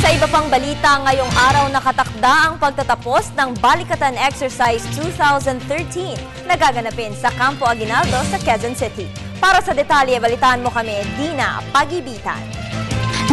Sa iba pang balita, ngayong araw nakatakda ang pagtatapos ng Balikatan Exercise 2013 na gaganapin sa Campo Aguinaldo sa Quezon City. Para sa detalye, balitaan mo kami, Dina Pagibitan.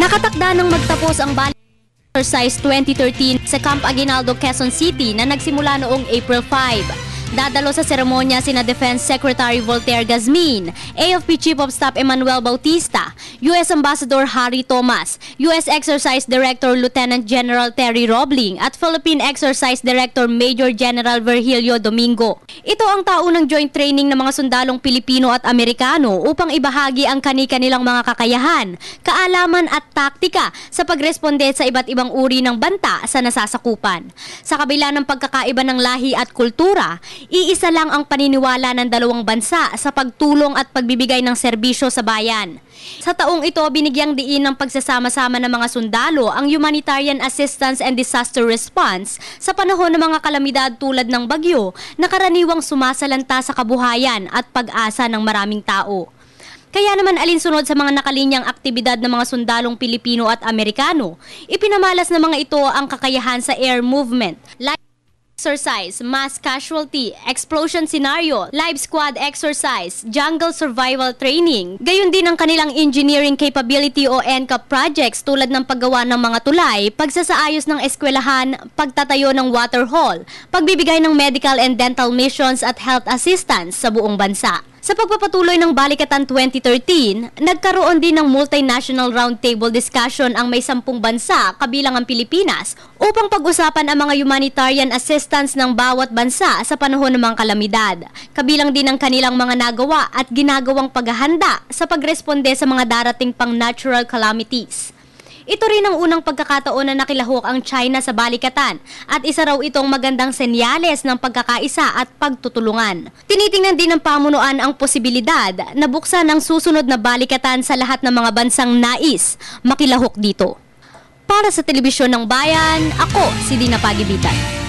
Nakatakda ng magtapos ang Balikatan Exercise 2013 sa Camp Aguinaldo, Quezon City na nagsimula noong April 5. Dadalo sa seremonya sina Defense Secretary Voltaire Gazmin, AFP Chief of Staff Emmanuel Bautista, U.S. Ambassador Harry Thomas, U.S. Exercise Director Lieutenant General Terry Robling at Philippine Exercise Director Major General Virgilio Domingo. Ito ang taunang joint training ng mga sundalong Pilipino at Amerikano upang ibahagi ang kani-kanilang mga kakayahan, kaalaman at taktika sa pagresponde sa iba't ibang uri ng banta sa nasasakupan. Sa kabila ng pagkakaiba ng lahi at kultura, iisa lang ang paniniwala ng dalawang bansa sa pagtulong at pagbibigay ng serbisyo sa bayan. Sa taong ito, binigyang diin ng pagsasama-sama ng mga sundalo ang humanitarian assistance and disaster response sa panahon ng mga kalamidad tulad ng bagyo na karaniwang sumasalanta sa kabuhayan at pag-asa ng maraming tao. Kaya naman alinsunod sa mga nakalinyang aktibidad ng mga sundalong Pilipino at Amerikano, ipinamalas ng mga ito ang kakayahan sa air movement, exercise, mass casualty, explosion scenario, live squad exercise, jungle survival training. Gayon din ang kanilang engineering capability o NCAP projects tulad ng paggawa ng mga tulay, pagsasaayos ng eskwelahan, pagtatayo ng water hall, pagbibigay ng medical and dental missions at health assistance sa buong bansa. Sa pagpapatuloy ng Balikatan 2013, nagkaroon din ng multinational roundtable discussion ang may 10 bansa kabilang ang Pilipinas upang pag-usapan ang mga humanitarian assistance ng bawat bansa sa panahon ng mga kalamidad. Kabilang din ang kanilang mga nagawa at ginagawang paghahanda sa pagresponde sa mga darating pang natural calamities. Ito rin ang unang pagkakataon na nakilahok ang China sa Balikatan at isa raw itong magandang senyales ng pagkakaisa at pagtutulungan. Tinitingnan din ng pamunuan ang posibilidad na buksan ang susunod na Balikatan sa lahat ng mga bansang nais makilahok dito. Para sa Telebisyon ng Bayan, ako si Dina Pagibitan.